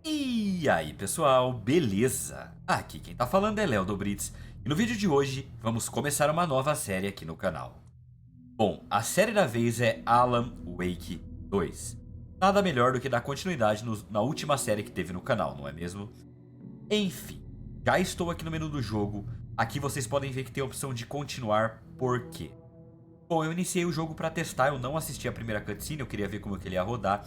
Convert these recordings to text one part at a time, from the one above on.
E aí pessoal, beleza? Aqui quem tá falando é Léo do Brits e no vídeo de hoje vamos começar uma nova série aqui no canal. Bom, a série da vez é Alan Wake 2. Nada melhor do que dar continuidade na última série que teve no canal, não é mesmo? Enfim, já estou aqui no menu do jogo. Aqui vocês podem ver que tem a opção de continuar. Por quê? Bom, eu iniciei o jogo para testar, eu não assisti a primeira cutscene, eu queria ver como que ele ia rodar.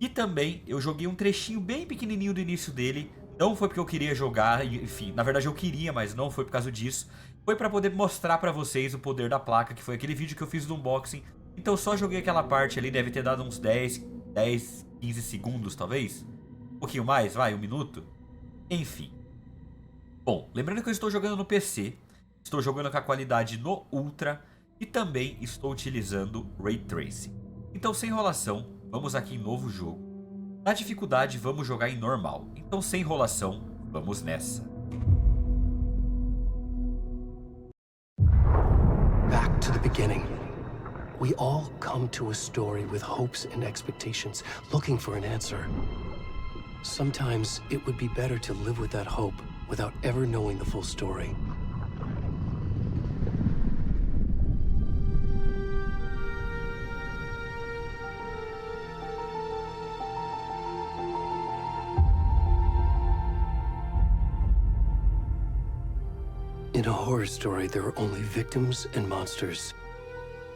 E também eu joguei um trechinho bem pequenininho do início dele. Não foi porque eu queria jogar, enfim, na verdade eu queria, mas não foi por causa disso. Foi pra poder mostrar pra vocês o poder da placa, que foi aquele vídeo que eu fiz do unboxing. Então eu só joguei aquela parte ali, deve ter dado uns 15 segundos talvez. Um pouquinho mais, vai, um minuto. Enfim. Bom, lembrando que eu estou jogando no PC. Estou jogando com a qualidade no Ultra. E também estou utilizando Ray Tracing. Então sem enrolação, vamos aqui em novo jogo. Na dificuldade vamos jogar em normal. Então sem enrolação, vamos nessa. Back to the beginning. We all come to a story with hopes and expectations, looking for an answer. Sometimes it would be better to live with that hope without ever knowing the full story. In a horror story, there are only victims and monsters.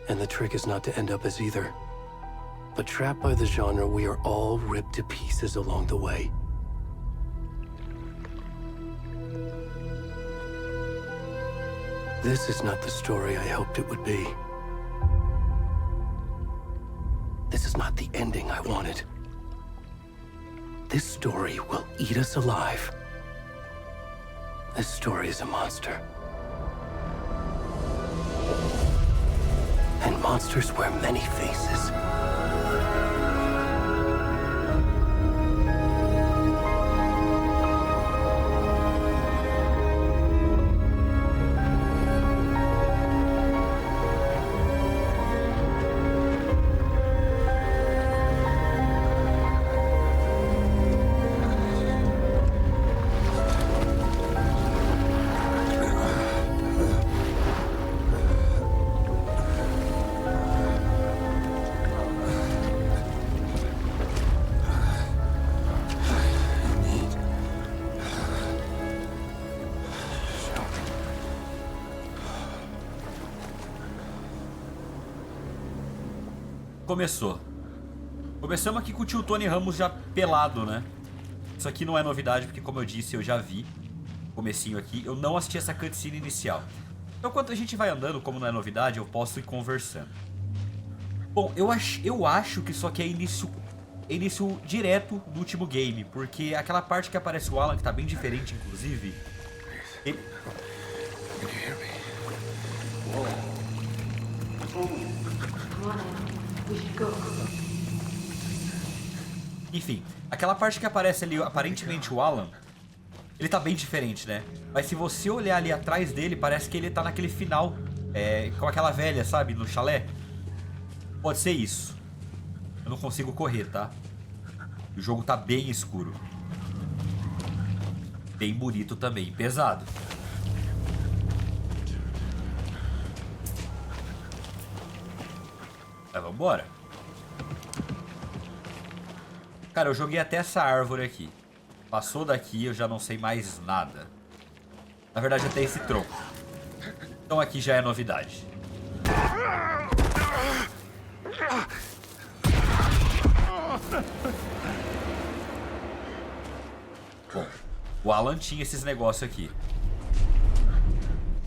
And the trick is not to end up as either. But trapped by the genre, we are all ripped to pieces along the way. This is not the story I hoped it would be. This is not the ending I wanted. This story will eat us alive. This story is a monster. And monsters wear many faces. Começou. Começamos aqui com o tio Tony Ramos já pelado, né? Isso aqui não é novidade, porque como eu disse, eu já vi comecinho aqui. Eu não assisti essa cutscene inicial. Então, enquanto a gente vai andando, como não é novidade, eu posso ir conversando. Bom, eu acho que isso aqui é início direto do último game, porque aquela parte que aparece o Alan, que tá bem diferente, inclusive. Ele... Enfim, aquela parte que aparece ali, aparentemente o Alan, ele tá bem diferente, né? Mas se você olhar ali atrás dele, parece que ele tá naquele final, com aquela velha, sabe, no chalé. Pode ser isso. Eu não consigo correr, tá? O jogo tá bem escuro. Bem bonito também, pesado. Mas vambora. Cara, eu joguei até essa árvore aqui. Passou daqui, eu já não sei mais nada. Na verdade, até esse tronco. Então aqui já é novidade. Bom, o Alan tinha esses negócios aqui.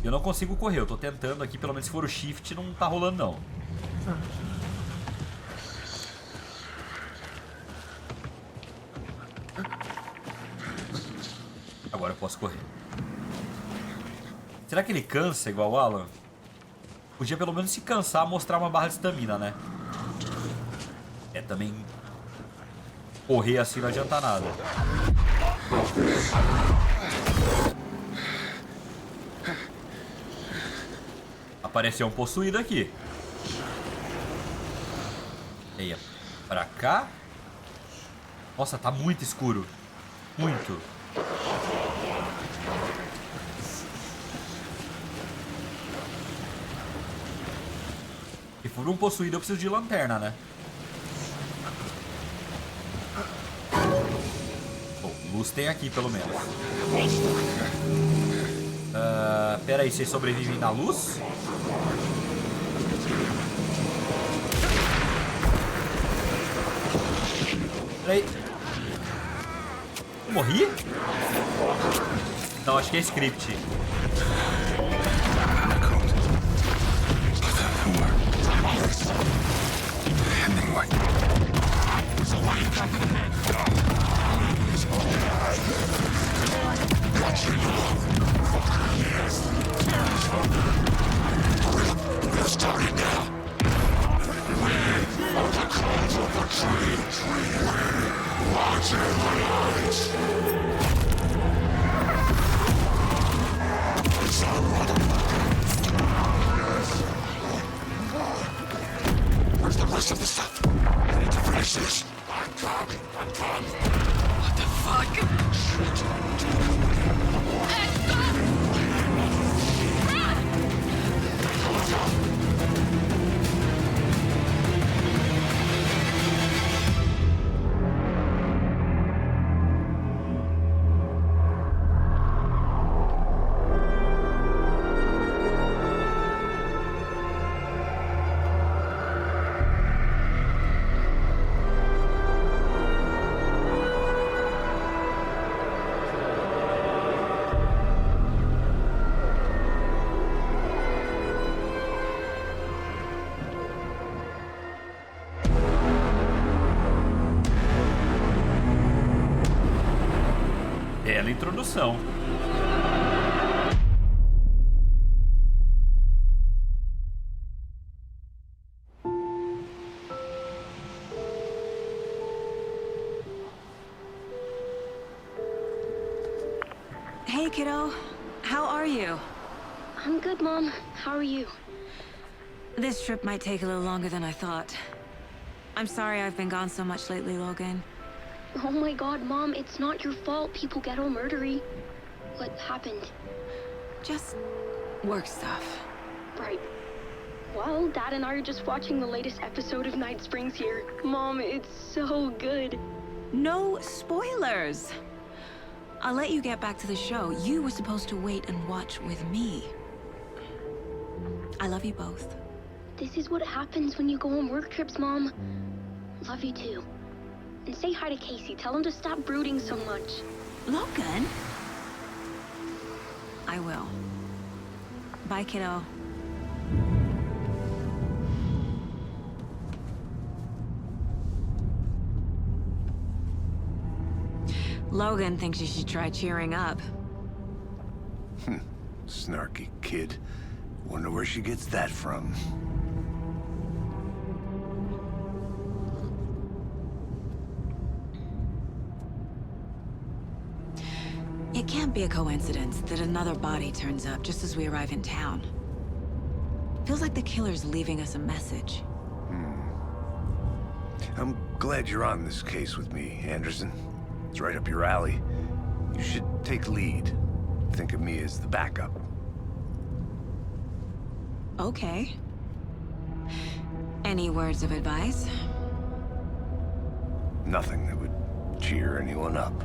Eu não consigo correr, eu tô tentando aqui, pelo menos se for o shift, não tá rolando não. Agora eu posso correr. Será que ele cansa igual o Alan? Podia pelo menos se cansar, mostrar uma barra de estamina, né? Também correr assim não adianta nada. Apareceu um possuído aqui. E aí, pra cá? Nossa, tá muito escuro. Muito. Se for um possuído, eu preciso de lanterna, né? Bom, luz tem aqui, pelo menos. Pera aí, vocês sobrevivem na luz? Pera aí. Eu morri? Não, acho que é script. Where's the rest of the stuff? I need to finish this. I'm coming. What the fuck? Bela introdução. Hey, kiddo. How are you? I'm good, Mom. How are you? This trip might take a little longer than I thought. I'm sorry I've been gone so much lately, Logan. Oh my god, Mom, it's not your fault people get all murdery. What happened? Just work stuff. Right. Well, Dad and I are just watching the latest episode of Night Springs here. Mom, it's so good. No spoilers! I'll let you get back to the show. You were supposed to wait and watch with me. I love you both. This is what happens when you go on work trips, Mom. Love you too. And say hi to Casey. Tell him to stop brooding so much. Logan? I will. Bye, kiddo. Logan thinks you should try cheering up. Snarky kid. Wonder where she gets that from. It can't be a coincidence that another body turns up just as we arrive in town. Feels like the killer's leaving us a message. I'm glad you're on this case with me, Anderson. It's right up your alley. You should take lead. Think of me as the backup. Okay. Any words of advice? Nothing that would cheer anyone up.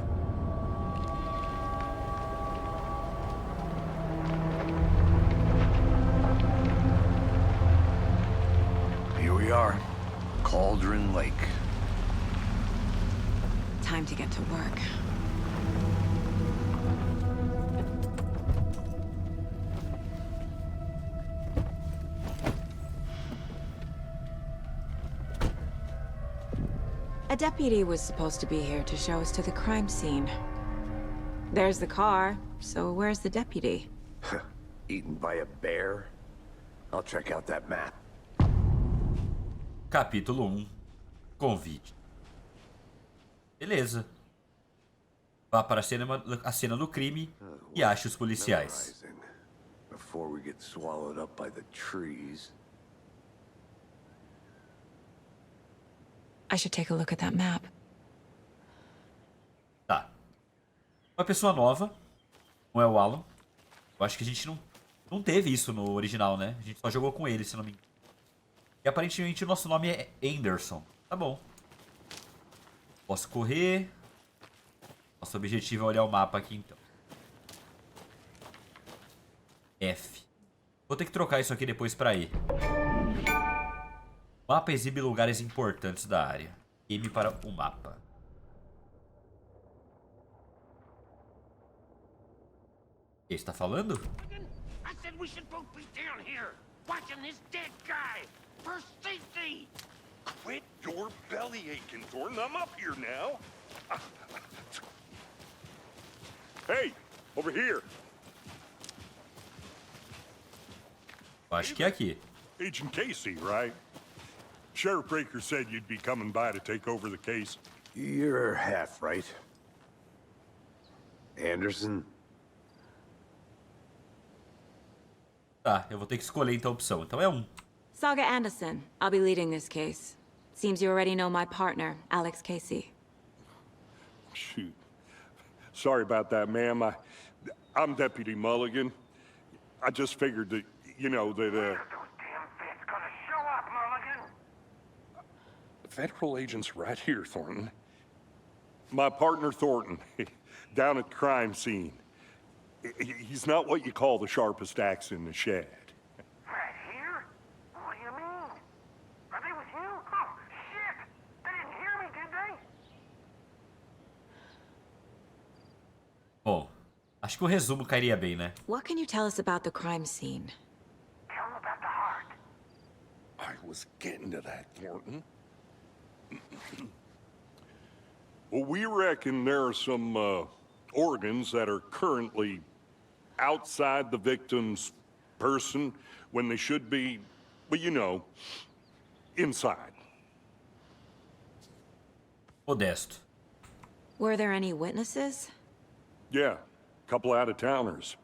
Here we are. Cauldron Lake. Time to get to work. A deputy was supposed to be here to show us to the crime scene. There's the car, so where's the deputy? Eaten by a bear? I'll check out that map. Capítulo 1. Convite. Beleza. Vá para a cena do crime e ache os policiais. Before we get swallowed up by the trees. I should take a look at that map. Uma pessoa nova. Não é o Alan. Eu acho que a gente não teve isso no original, né? A gente só jogou com ele, se não me engano. E aparentemente o nosso nome é Anderson. Tá bom. Posso correr. Nosso objetivo é olhar o mapa aqui, então. F. Vou ter que trocar isso aqui depois pra E. O mapa exibe lugares importantes da área. M para o mapa. O que está falando? I said we should both be down here, watching this dead guy for safety. Quit your belly aching, Thornton. I'm up here now. Hey, over here. Eu acho que é aqui. Agent Casey, right? Sheriff Breaker said you'd be coming by to take over the case. You're half right. Anderson? Tá, eu vou ter que escolher então a opção. Então é um. Saga Anderson. I'll be leading this case. Seems you already know my partner, Alex Casey. Shoot. Sorry about that, ma'am. I'm Deputy Mulligan. I just figured that, you know, that, Those damn feds gonna show up, Mulligan. Federal agents right here, Thornton. My partner, Thornton, down at the crime scene. He's not what you call the sharpest axe in the shed. Right here? What do you mean? Are they with you? Oh, shit! They didn't hear me, did they? Bom, acho que o resumo cairia bem, né? What can you tell us about the crime scene? Tell them about the heart. I was getting to that, Thornton. Well, we reckon there are some organs that are currently outside the victim's person when they should be, well, you know, inside. Modesto. Were there any witnesses? Yeah, a couple out-of-towners.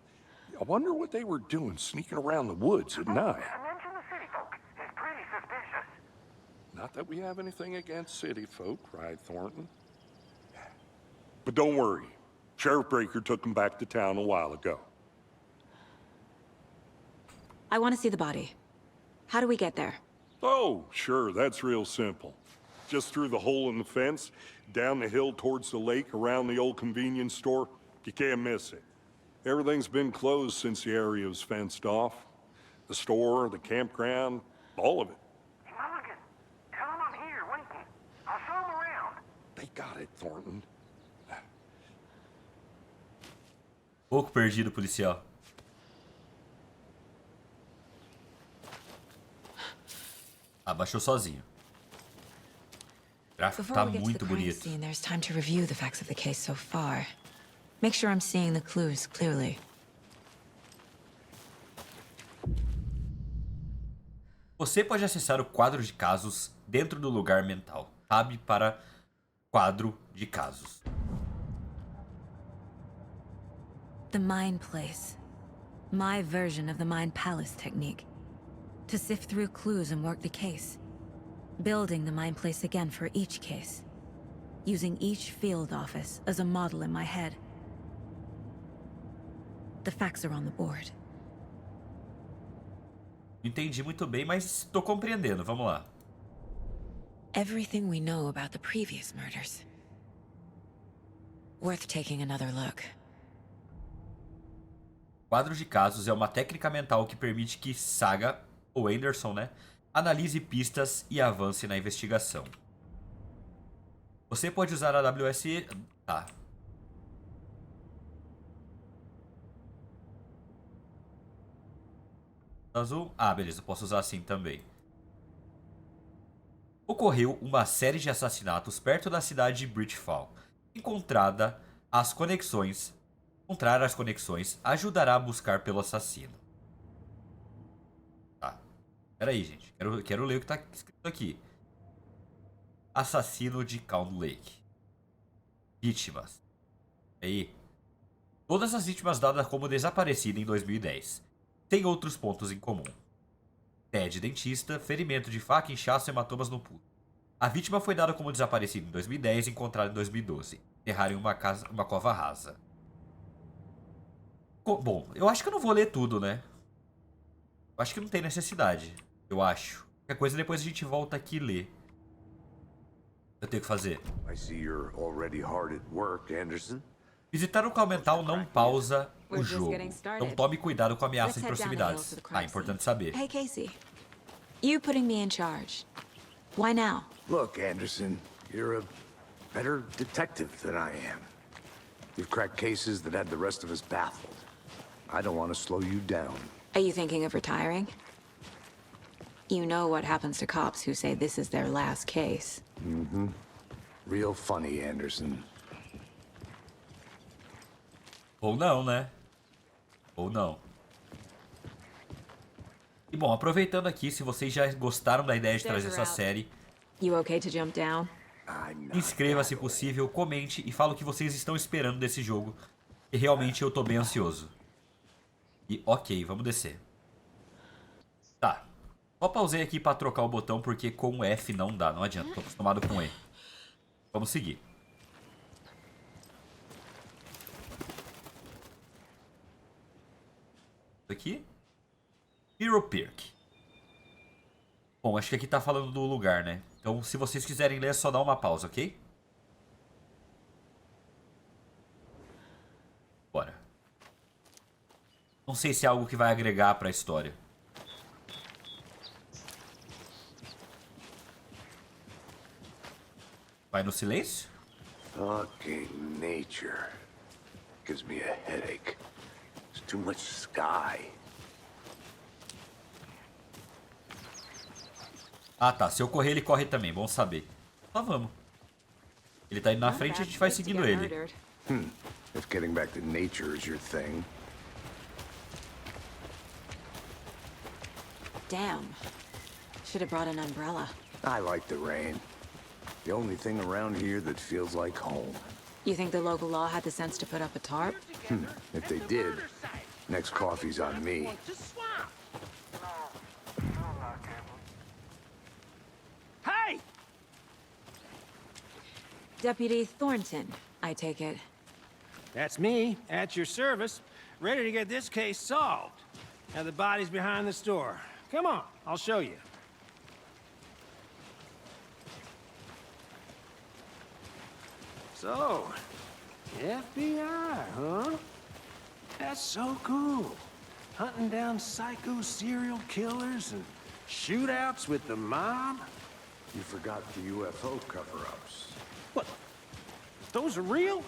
I wonder what they were doing sneaking around the woods at night. Mention the city folk. It's pretty suspicious. Not that we have anything against city folk, right, Thornton? But don't worry. Sheriff Breaker took them back to town a while ago. I want to see the body. How do we get there? Oh, sure, that's real simple. Just through the hole in the fence, down the hill towards the lake, around the old convenience store. You can't miss it. Everything's been closed since the area was fenced off. The store, the campground, all of it. Hey, Mulligan, tell them I'm here waiting. I'll show them around. They got it, Thornton. Pouco perdido, policial. Abaixou sozinho. O gráfico Before tá we get to the muito crime bonito. scene, there's time to review the facts of the case so far. Make sure I'm seeing the clues clearly. Você pode acessar o quadro de casos dentro do lugar mental. Tab para quadro de casos. The Mind Place. My version of the Mind Palace technique. To sift through clues and work the case. Building the Mind Place again for each case. Using each field office as a model in my head. The facts are on the board. Não entendi muito bem, mas estou compreendendo. Vamos lá. Everything we know about the previous murders. Worth taking another look. Quadro de casos é uma técnica mental que permite que Saga, ou Anderson, né, analise pistas e avance na investigação. Você pode usar a WSE... Tá. Azul? Ah, beleza. Posso usar assim também. Ocorreu uma série de assassinatos perto da cidade de Bridgefall. Encontrar as conexões ajudará a buscar pelo assassino. Tá. Pera aí, gente. Quero ler o que tá escrito aqui. Assassino de Calm Lake. Vítimas. Aí. Todas as vítimas dadas como desaparecidas em 2010. Tem outros pontos em comum. Ted, dentista, ferimento de faca, inchaço e hematomas no pulso. A vítima foi dada como desaparecida em 2010 e encontrada em 2012. Enterrada em uma cova rasa. Bom, eu acho que eu não vou ler tudo, né? Eu acho que não tem necessidade. Eu acho. Qualquer coisa depois a gente volta aqui e lê. Eu tenho que fazer. I see you're already hard at work, Anderson. Visitar o local mental não pausa o We're just jogo. getting started. Então tome cuidado com Let's ameaças de head down the hill proximidades. to the Tá, crime importante scene. saber. Hey, Casey. You putting me in charge. Why now? Look, Anderson, you're a better detective than I am. You've cracked cases that had the rest of us baffled. I don't want to slow you down. Are you thinking of retiring? You know what happens to cops who say this is their last case. Real funny, Anderson. Ou não, né? Ou não. E bom, aproveitando aqui, se vocês já gostaram da ideia de trazer essa série, You okay to jump down? I'm not inscreva se that possível, comente e fala o que vocês estão esperando desse jogo. E realmente eu tô bem ansioso. E ok, vamos descer. Tá. Só pausei aqui pra trocar o botão porque com o F não dá, não adianta, tô acostumado com E. Vamos seguir. Isso aqui. Hero Perk. Bom, acho que aqui tá falando do lugar, né? Então, se vocês quiserem ler, é só dar uma pausa, ok? Bora. Não sei se é algo que vai agregar pra história. Vai no silêncio? fucking nature. Gives me a headache. There's too much sky. Ah, tá. Se eu correr, ele corre também. Bom saber. Então vamos. Ele tá indo na frente e a gente vai seguindo ele. If getting back to nature is your thing. Damn. Should have brought an umbrella. I like the rain. The only thing around here that feels like home. You think the local law had the sense to put up a tarp? If they did, next coffee's on me. Hey! Deputy Thornton, I take it. That's me, at your service, ready to get this case solved. Now the body's behind the store. Come on, I'll show you. So, FBI, huh? That's so cool. Hunting down psycho serial killers and shootouts with the mob. You forgot the UFO cover-ups. What? Those are real?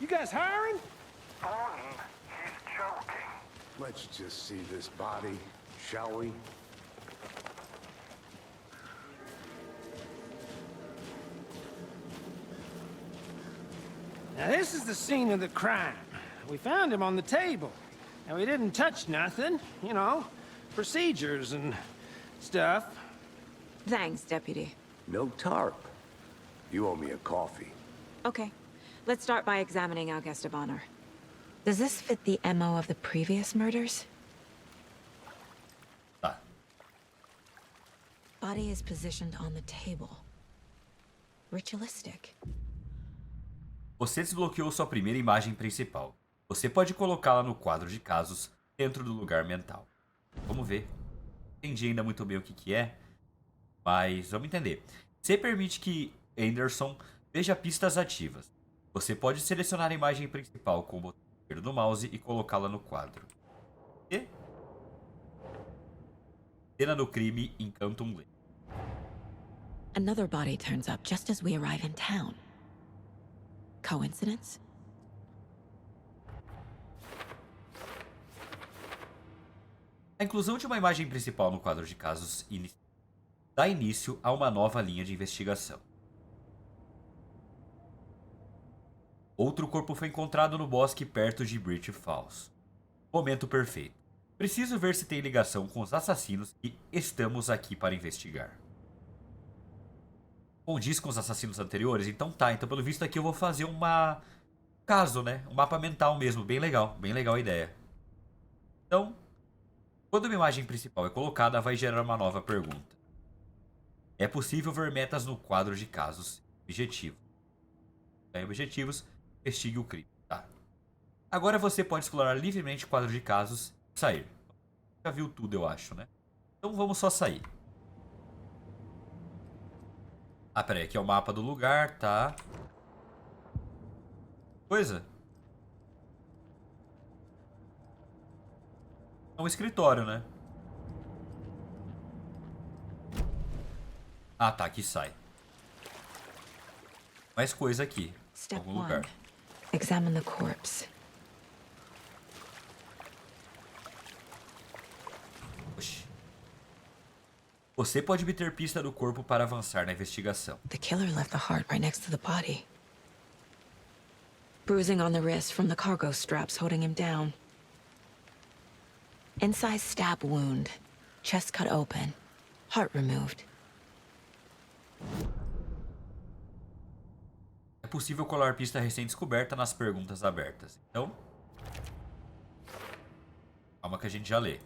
You guys hiring? Thornton, he's joking. Let's just see this body, shall we? Now this is the scene of the crime. We found him on the table. Now we didn't touch nothing, you know, procedures and stuff. Thanks, Deputy. No tarp. You owe me a coffee. Okay. Let's start by examining our guest of honor. Does this fit the MO of the previous murders? Tá. Body is positioned on the table. Ritualistic. Você desbloqueou sua primeira imagem principal. Você pode colocá-la no quadro de casos dentro do lugar mental. Vamos ver. Entendi ainda muito bem o que é, mas vamos entender. Você permite que Anderson veja pistas ativas. Você pode selecionar a imagem principal com o botão esquerdo do mouse e colocá-la no quadro. E... Cena do crime em Canton Lake. Another body turns up just as we arrive in town. Coincidence? A inclusão de uma imagem principal no quadro de casos dá início a uma nova linha de investigação. Outro corpo foi encontrado no bosque perto de Bridge Falls. Momento perfeito. Preciso ver se tem ligação com os assassinos e estamos aqui para investigar. Condiz com os assassinos anteriores? Então tá, então pelo visto aqui eu vou fazer uma... caso, né? Um mapa mental mesmo, bem legal a ideia. Então, quando uma imagem principal é colocada, vai gerar uma nova pergunta. É possível ver metas no quadro de casos objetivo. Em objetivos, investigue o crime. Tá. Agora você pode explorar livremente o quadro de casos e sair. Já viu tudo, eu acho, né? Então vamos só sair. Ah, peraí, aqui é o mapa do lugar, tá? Coisa. É um escritório, né? Ah, tá, aqui sai. Mais coisa aqui. Em Step algum 1. lugar. Examine the corpse. Oxi. Você pode obter pista do corpo para avançar na investigação. The killer left the heart right next to the body. Bruising on the wrist from the cargo straps holding him down. Incised stab wound. Chest cut open. Heart removed. É possível colar pista recém-descoberta nas perguntas abertas. Então, calma que a gente já lê.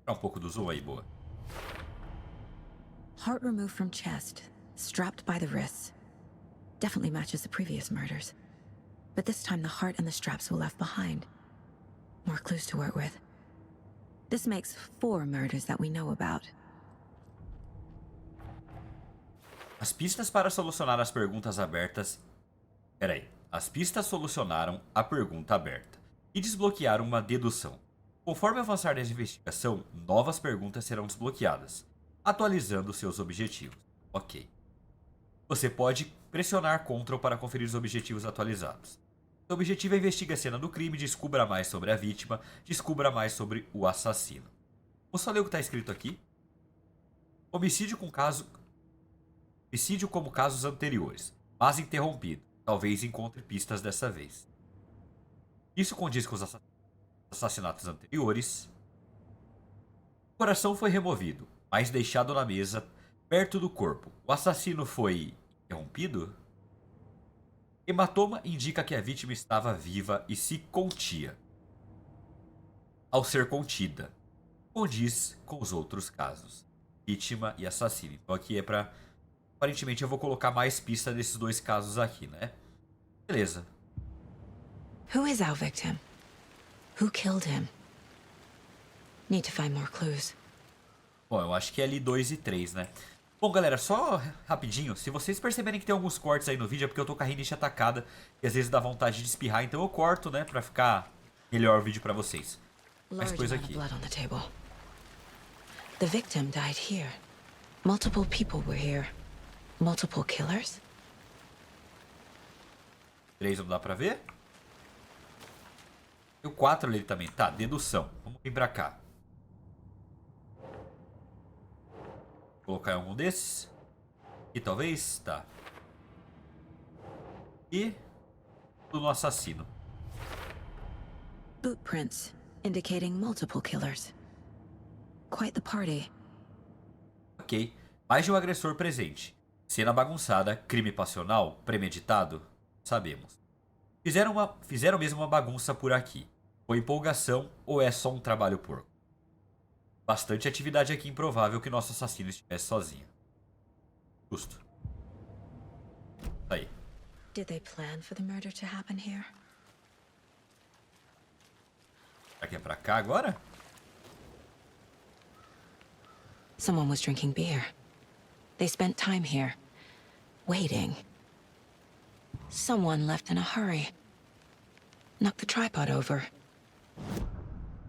Dá um pouco do zoom aí, boa. Heart removed from chest. Strapped by the wrists. Definitely matches the previous murders. But this time the heart and the straps were left behind. More clues to work with. This makes 4 murders that we know about. As pistas para solucionar as perguntas abertas... Peraí. As pistas solucionaram a pergunta aberta e desbloquearam uma dedução. Conforme avançar nessa investigação, novas perguntas serão desbloqueadas, atualizando seus objetivos. Ok. Você pode pressionar Ctrl para conferir os objetivos atualizados. Seu objetivo é investigar a cena do crime, descubra mais sobre a vítima, descubra mais sobre o assassino. Vou só ler o que está escrito aqui. Homicídio como casos anteriores, mas interrompido. Talvez encontre pistas dessa vez. Isso condiz com os assassinatos anteriores. O coração foi removido, mas deixado na mesa, perto do corpo. O assassino foi interrompido? Hematoma indica que a vítima estava viva e se contia. Ao ser contida, condiz com os outros casos. Vítima e assassino. Então aqui é pra... Aparentemente eu vou colocar mais pista desses 2 casos aqui, né? Beleza. Who is our victim? Who killed him? Need to find more clues. Bom, eu acho que é ali 2 e 3, né? Bom, galera, só rapidinho. Se vocês perceberem que tem alguns cortes aí no vídeo, é porque eu tô com a rinite atacada e às vezes dá vontade de espirrar, então eu corto, né? Pra ficar melhor o vídeo pra vocês. Mais Large coisa amount of aqui. blood on the table. The victim died here. Multiple people were here. Multiple killers? 3 não dá pra ver? E o 4 ali também. Tá, dedução. Vamos vir pra cá. Vou colocar em algum desses. E talvez? Tá. E... do assassino. Boot prints, indicating multiple killers. Quite the party. Ok. Mais de um agressor presente. Cena bagunçada, crime passional, premeditado? Sabemos. Fizeram mesmo uma bagunça por aqui. Foi empolgação ou é só um trabalho porco? Bastante atividade aqui, improvável que nosso assassino estivesse sozinho. Justo. Aí. Did they plan for the murder to happen here? Será que é pra cá agora? Someone was drinking beer. They spent time here, waiting. Someone left in a hurry. Knocked the tripod over.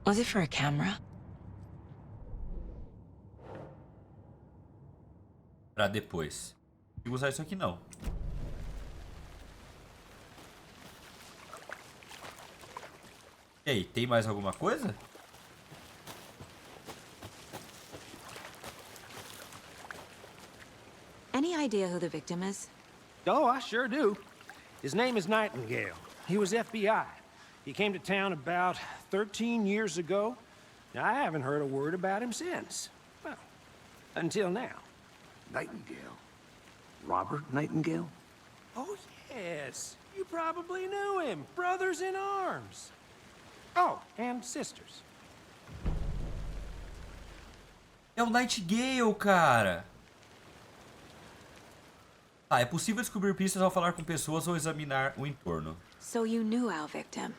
Was it for a camera? Pra depois. Não vou usar isso aqui não. E aí, tem mais alguma coisa? Any idea who the victim is? Oh, I sure do. His name is Nightingale. He was FBI. He came to town about 13 years ago. Now, I haven't heard a word about him since. Well, until now. Nightingale? Robert Nightingale? Oh, yes. You probably knew him. Brothers in arms. Oh, and sisters. É o Nightingale, cara. Ah, é possível descobrir pistas ao falar com pessoas ou examinar o entorno. So you knew our victim.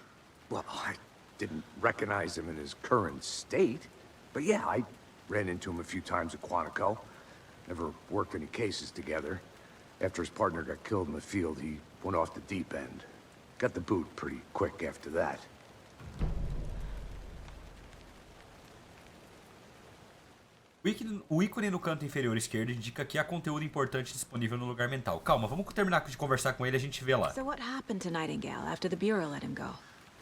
Well, I didn't recognize him in his current state. But yeah, I ran into him a few times at Quantico. Never worked any cases together. After his partner got killed in the field, he went off the deep end. Got the boot pretty quick after that. O ícone no canto inferior esquerdo indica que há conteúdo importante disponível no lugar mental. Calma, vamos terminar de conversar com ele e a gente vê lá. So what happened to Nightingale after the Bureau let him go?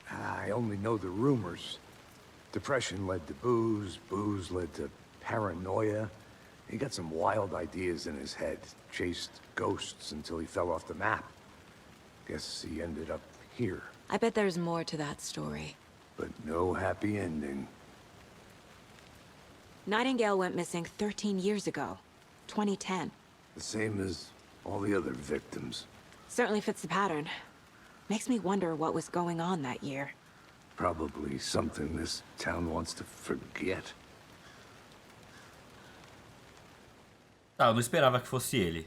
I only know the rumors. Depression led to booze, booze led to paranoia. He got some wild ideas in his head, chased ghosts until he fell off the map. Guess he ended up here, I bet there's more to that story. but no happy ending. Nightingale went missing 13 years ago. 2010. The same as all the other victims. Certainly fits the pattern. Makes me wonder what was going on that year. Probably something this town wants to forget. Tá, eu não esperava que fosse ele.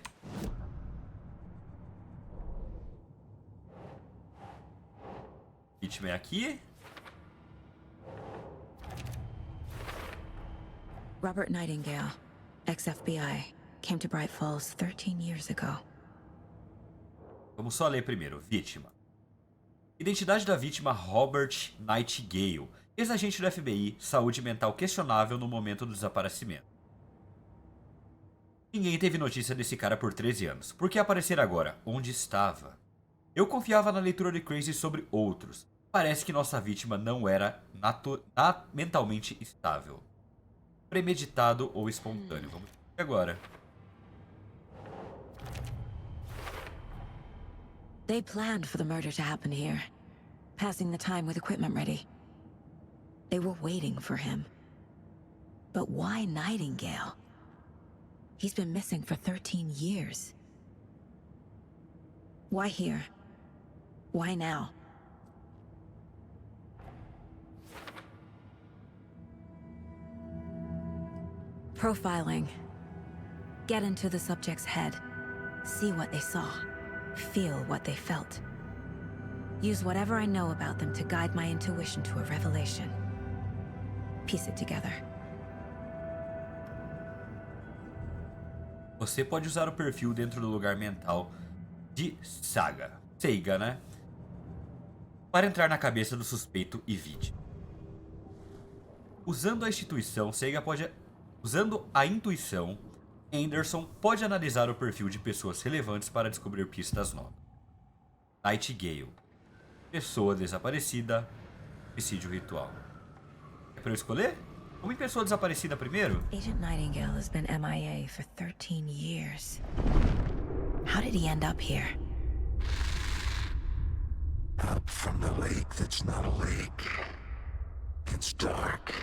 Vítima é aqui. Robert Nightingale, ex-FBI, came to Bright Falls 13 years ago. Vamos só ler primeiro. Vítima. Identidade da vítima: Robert Nightingale, ex-agente do FBI, saúde mental questionável no momento do desaparecimento. Ninguém teve notícia desse cara por 13 anos. Por que aparecer agora? Onde estava? Eu confiava na leitura de Crazy sobre outros. Parece que nossa vítima não era mentalmente estável. Premeditado ou espontâneo. Vamos ver agora. They planned for the murder to happen here, passing the time with equipment ready. They were waiting for him. But why Nightingale? He's been missing for 13 years. Why here? Why now? Profiling. Get into the subject's head. See what they saw. Feel what they felt. Use whatever I know about them to guide my intuition to a revelation. Piece it together. Você pode usar o perfil dentro do lugar mental de Seiga, né? Para entrar na cabeça do suspeito e vítima. Usando a intuição, Anderson pode analisar o perfil de pessoas relevantes para descobrir pistas novas. Nightingale. Pessoa desaparecida. Homicídio ritual. É pra eu escolher? Vamos em pessoa desaparecida primeiro? Agent Nightingale has been MIA for 13 years. How did he end up here? Up from the lake that's not a lake. It's dark.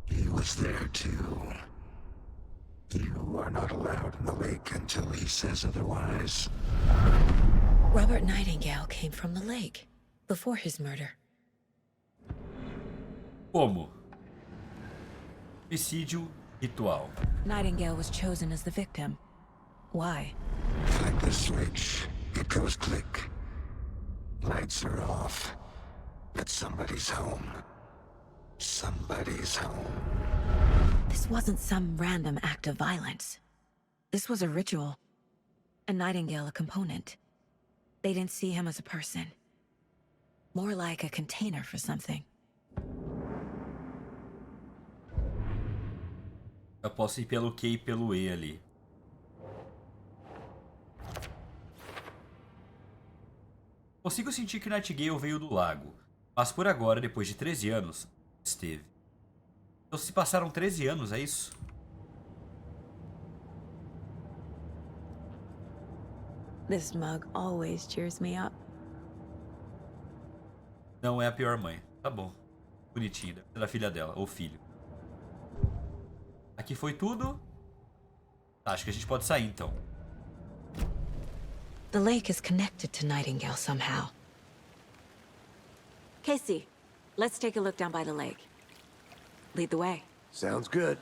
He was there too. You are not allowed in the lake until he says otherwise. Robert Nightingale came from the lake before his murder. Como? Homicídio ritual. Nightingale was chosen as the victim. Why? Like the switch, it goes click. Lights are off. But somebody's home. Somebody's home. This wasn't some random act of violence. This was a ritual. And Nightingale a component. They didn't see him as a person. More like a container for something. Eu posso ir pelo Q e pelo E ali. Consigo sentir que Nightingale veio do lago, mas por agora, depois de 13 anos, esteve. Então se passaram 13 anos, é isso? This mug always cheers me up. Não é a pior mãe. Tá bom. Bonitinho, deve ser da filha dela, ou filho. Aqui foi tudo. Tá, acho que a gente pode sair então. The lake is connected to Nightingale somehow. Casey, let's take a look down by the lake. Lead the way. Sounds good.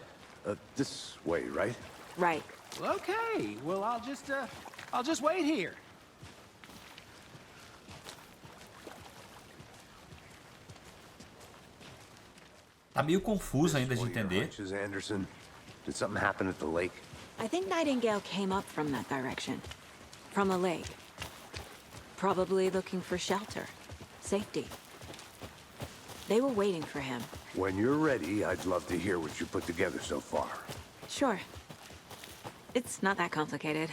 This way, right? Right. Okay, well, I'll just, I'll just wait here. Tá meio confuso ainda de What are your entender. hunches, Anderson? Did something happen at the lake? I think Nightingale came up from that direction. From the lake. Probably looking for shelter. Safety. They were waiting for him. When you're ready, I'd love to hear what you put together so far. Sure. It's not that complicated.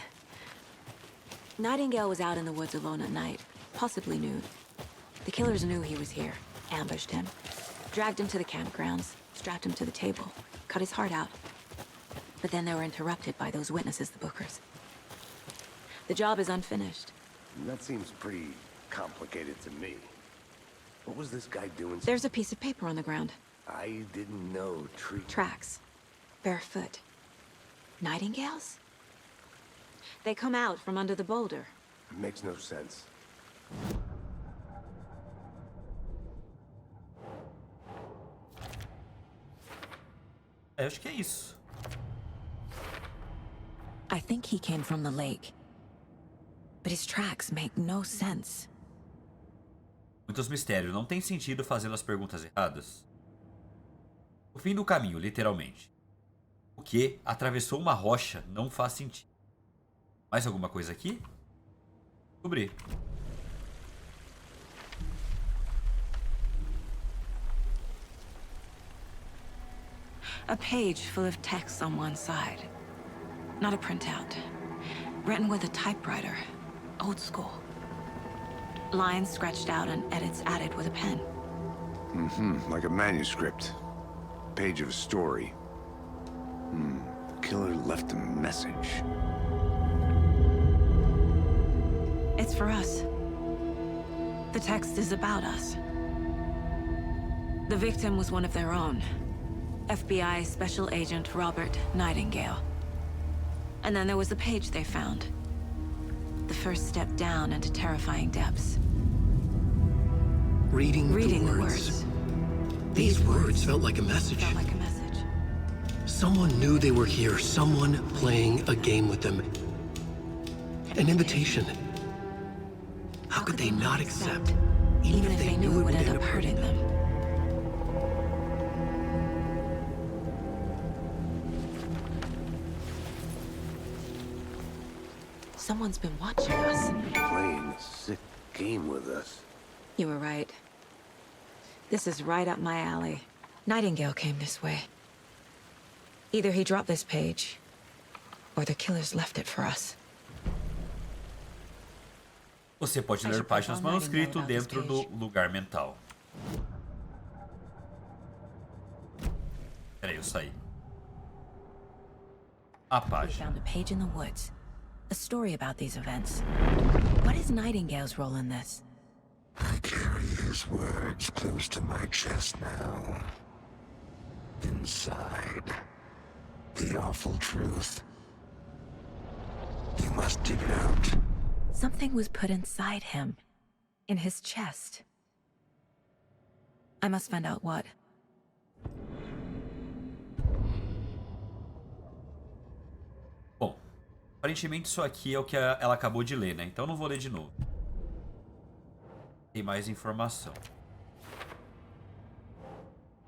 Nightingale was out in the woods alone at night, possibly nude. The killers knew he was here, ambushed him, dragged him to the campgrounds, strapped him to the table, cut his heart out. But then they were interrupted by those witnesses, the Bookers. The job is unfinished. That seems pretty complicated to me. What was this guy doing? There's a piece of paper on the ground. I didn't know Tracks. Barefoot. Nightingales? They come out from under the boulder. It makes no sense. Acho que é isso. I think he came from the lake. But his tracks make no sense. Muitos mistérios. Não tem sentido fazendo as perguntas erradas. O fim do caminho, literalmente. O que atravessou uma rocha não faz sentido. Mais alguma coisa aqui? Descobri. A page full of text on one side. Not a printout. Written with a typewriter. Old school. Lines scratched out and edits added with a pen. Like a manuscript. Page of a story. The killer left a message. It's for us. The text is about us. The victim was one of their own. FBI Special Agent Robert Nightingale. And then there was the page they found. The first step down into terrifying depths. Reading the the words. words. These words felt like a message. Felt like a message. Someone knew they were here, someone playing a game with them. An invitation. How could they not accept, even if they knew it would end up hurting them? Someone's been watching us. Playing a sick game with us. You were right. This is right up my alley. Nightingale came this way. Either he dropped this page, or the killers left it for us. Você pode ler páginas manuscrito dentro do lugar mental. Peraí, eu saí. A We página. found a page in the woods. A story about these events. What is Nightingale's role in this? I carry his words close to my chest now. Inside, the awful truth. You must dig it out. Something was put inside him. In his chest. I must find out what. Bom, aparentemente isso aqui é o que ela acabou de ler, né? Então não vou ler de novo. Tem mais informação.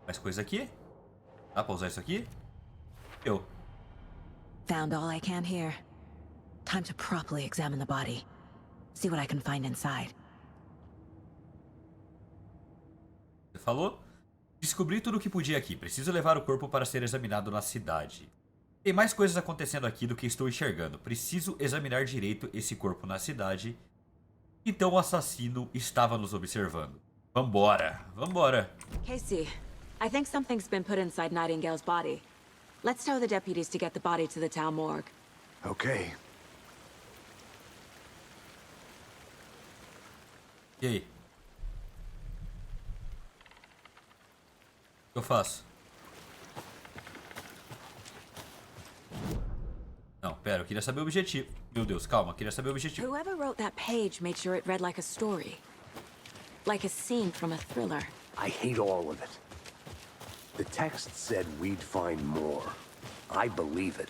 Mais coisa aqui? Dá pra usar isso aqui? Eu. Found all I can here. Time to properly examine the body. See what I can find inside. Você falou? Descobri tudo o que podia aqui. Preciso levar o corpo para ser examinado na cidade. Tem mais coisas acontecendo aqui do que estou enxergando. Preciso examinar direito esse corpo na cidade. Então o assassino estava nos observando. Vambora, vambora. Casey, I think something's been put inside Nightingale's body. Let's tell the deputies to get the body to the town morgue. Okay. E aí? O que eu faço? Não, pera, eu queria saber o objetivo. Meu Deus, calma, eu queria saber o objetivo. Whoever wrote that page made sure it read like a story. Like a scene from a thriller. I hate all of it. The text said we'd find more. I believe it.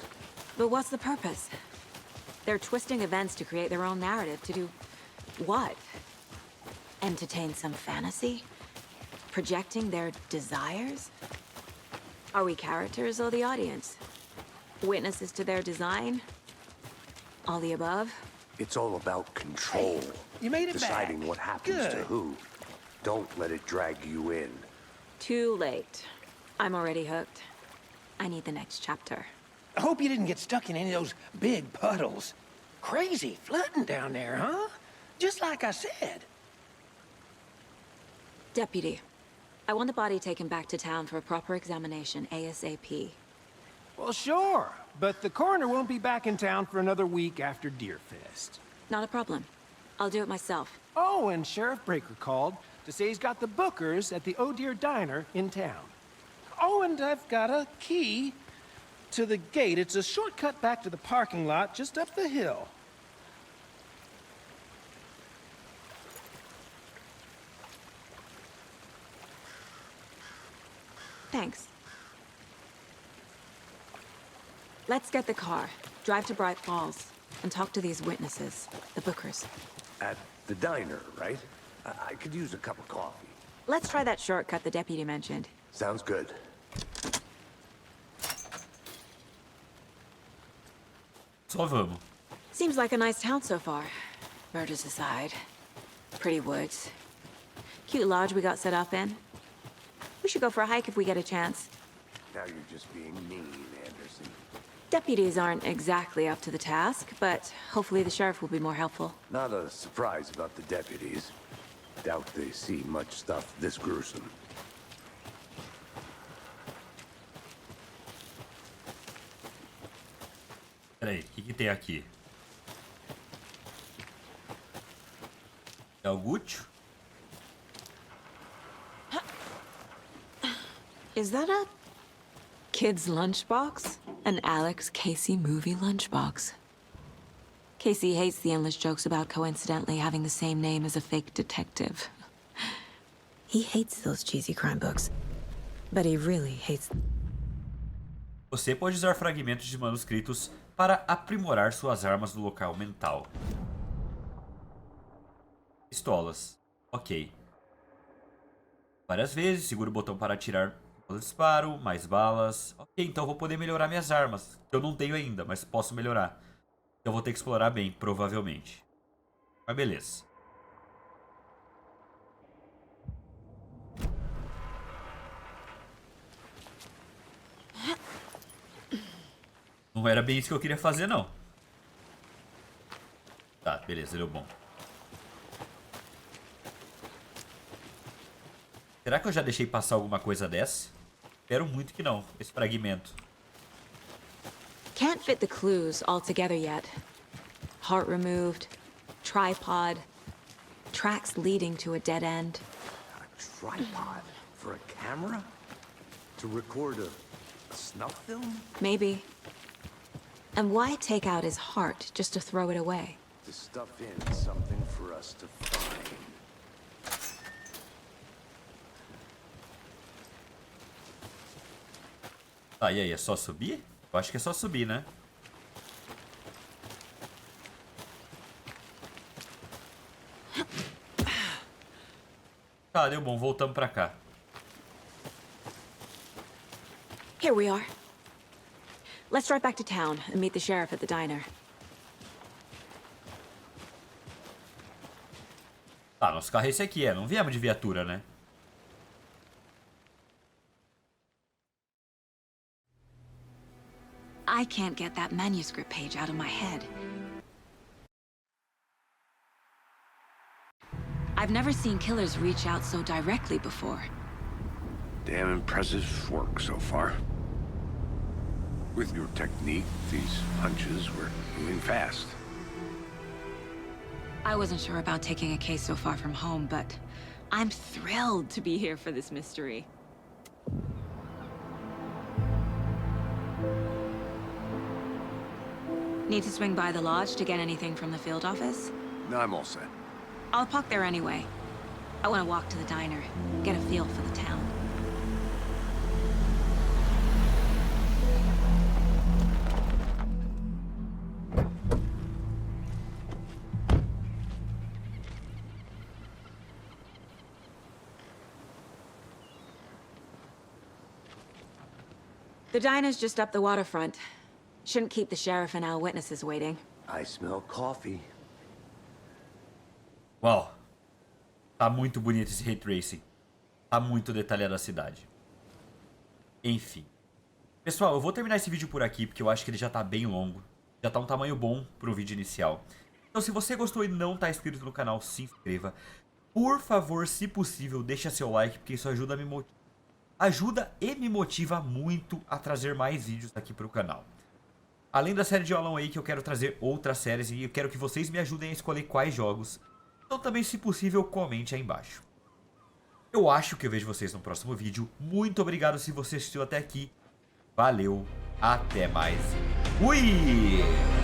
But what's the purpose? They're twisting events to create their own narrative. To do what? Entertain some fantasy? Projecting their desires? Are we characters or the audience? Witnesses to their design? All the above? It's all about control. Hey, you made it Deciding back. what happens to Good. who. Don't let it drag you in. Too late. I'm already hooked. I need the next chapter. I hope you didn't get stuck in any of those big puddles. Crazy flooding down there, huh? Just like I said. Deputy, I want the body taken back to town for a proper examination, ASAP. Well, sure. But the coroner won't be back in town for another week after Deerfest. Not a problem. I'll do it myself. Oh, and Sheriff Breaker called to say he's got the Bookers at the Oh Deer Diner in town. Oh, and I've got a key to the gate. It's a shortcut back to the parking lot just up the hill. Thanks. Let's get the car, drive to Bright Falls, and talk to these witnesses, the Bookers. At the diner, right? I could use a cup of coffee. Let's try that shortcut the deputy mentioned. Sounds good. Só vamos. Seems like a nice town so far. Murders aside. Pretty woods. Cute lodge we got set up in. We should go for a hike if we get a chance. Now you're just being mean, Anderson. Deputies aren't exactly up to the task, but hopefully the sheriff will be more helpful. Not a surprise about the deputies. Doubt they see much stuff this gruesome. Peraí, o que tem aqui? É o Guccio? Is that a kid's lunchbox? An Alex Casey movie lunchbox. Casey hates the endless jokes about coincidentally having the same name as a fake detective. He hates those cheesy crime books, but he really hates them. Você pode usar fragmentos de manuscritos para aprimorar suas armas no local mental. Pistolas. Ok. Várias vezes, seguro o botão para atirar. Disparo, mais balas. Ok, então vou poder melhorar minhas armas. Que eu não tenho ainda, mas posso melhorar. Então vou ter que explorar bem, provavelmente. Mas beleza. Não era bem isso que eu queria fazer, não. Tá, beleza, deu bom. Será que eu já deixei passar alguma coisa dessa? Espero muito que não, esse fragmento. Can't fit the clues all together yet. Heart removed, tripod, tracks leading to a dead end. A tripod? For a camera? To record a snuff film? Maybe. And why take out his heart just to throw it away? To stuff in something for us to find. Ah, e aí, é só subir? Eu acho que é só subir, né? Tá, deu bom, voltamos pra cá. Here we are. Let's drive back to town and meet the sheriff at the diner. Ah, nosso carro é esse aqui, não viemos de viatura, né? I can't get that manuscript page out of my head. I've never seen killers reach out so directly before. Damn impressive work so far. With your technique, these punches were moving fast. I wasn't sure about taking a case so far from home, but I'm thrilled to be here for this mystery. Need to swing by the lodge to get anything from the field office? No, I'm all set. I'll park there anyway. I want to walk to the diner, get a feel for the town. The diner's just up the waterfront. Shouldn't keep the sheriff and our witnesses waiting. I smell coffee. Uau. Tá muito bonito esse Ray Tracing. Tá muito detalhada a cidade. Enfim. Pessoal, eu vou terminar esse vídeo por aqui, porque eu acho que ele já tá bem longo. Já tá um tamanho bom pro vídeo inicial. Então, se você gostou e não tá inscrito no canal, se inscreva. Por favor, se possível, deixa seu like, porque isso ajuda e me motiva muito a trazer mais vídeos aqui pro canal. Além da série de Alan Wake, eu quero trazer outras séries e eu quero que vocês me ajudem a escolher quais jogos. Então também, se possível, comente aí embaixo. Eu acho que eu vejo vocês no próximo vídeo. Muito obrigado se você assistiu até aqui. Valeu, até mais. Fui!